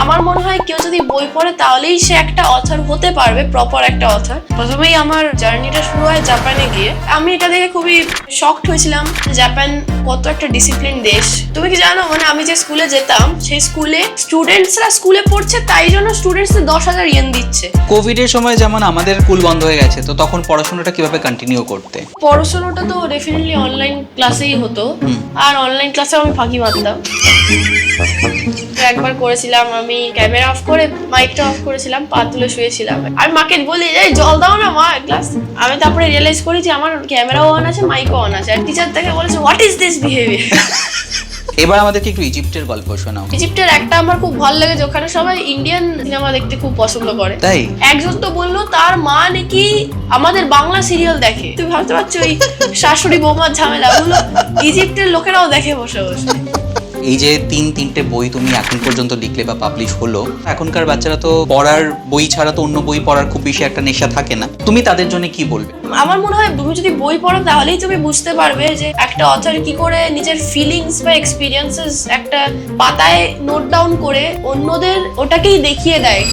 আমার মনে হয় কেউ যদি বই পড়ে তাহলেই সে একটা অথর হতে পারবে, প্রপার একটা অথর। প্রথমেই আমার জার্নিটা শুরু হয় জাপানে গিয়ে। আমি এটা দেখে খুবই শকড হয়েছিলাম, জাপান কত একটা ডিসিপ্লিন দেশ। তুমি কি জানো, মানে আমি যে স্কুলে যেতাম সেই স্কুলে স্টুডেন্টসরা স্কুলে পড়ছে, তাই জন্য স্টুডেন্টসদের 10,000 ইয়েন দিচ্ছে। কোভিডের সময় যেমন আমাদের স্কুল বন্ধ হয়ে গেছে, তো তখন পড়াশোনাটা কিভাবে কন্টিনিউ করতে? পড়াশোনাটা তো ডেফিনেটলি অনলাইন ক্লাসেই হতো, আর অনলাইন ক্লাসে আমি ফাঁকি মারতাম। একবার করেছিলাম আমি ক্যামেরা অফ করে মাইকটা অফ করেছিলাম, পা তুলে শুয়েছিলাম। আমি মাকে বলি এই জল দাও না মা ক্লাস। আমি তারপরে রিয়েলাইজ করি যে আমার ক্যামেরাও অন আছে, মাইকও অন আছে, আর টিচার তাকে বলেছে হোয়াট ইজ দিস বিহেভিয়ার। এবার আমাদেরকে একটু ইজিপ্টের গল্প শোনাও। ইজিপ্টের একটা আমার খুব ভালো লাগে, ওখানে সবাই ইন্ডিয়ান সিনেমা দেখতে খুব পছন্দ করে। তাই একজন তো বললো তার মা নাকি আমাদের বাংলা সিরিয়াল দেখে। তুমি ভাবতে পারছো ওই শাশুড়ি বৌমার ঝামেলা ওগুলো ইজিপ্টের লোকেরাও দেখে বসে বসে। এই যে তিনটে বই তুমি এখন পর্যন্ত লিখলে বা পাবলিশ হলো, এখনকার বাচ্চারা তো পড়ার বই ছাড়া তো অন্য বই পড়ার খুব বেশি একটা নেশা থাকে না, তুমি তাদের জন্য কি বলবে? আমার মনে হয় তুমি যদি বই পড়ো তাহলেই তুমি বুঝতে পারবে যে একটা অথর কি করে নিজের ফিলিংস বা এক্সপিরিয়েন্সেস একটা পাতায় নোট ডাউন করে অন্যদের ওটাকেই দেখিয়ে দেয়।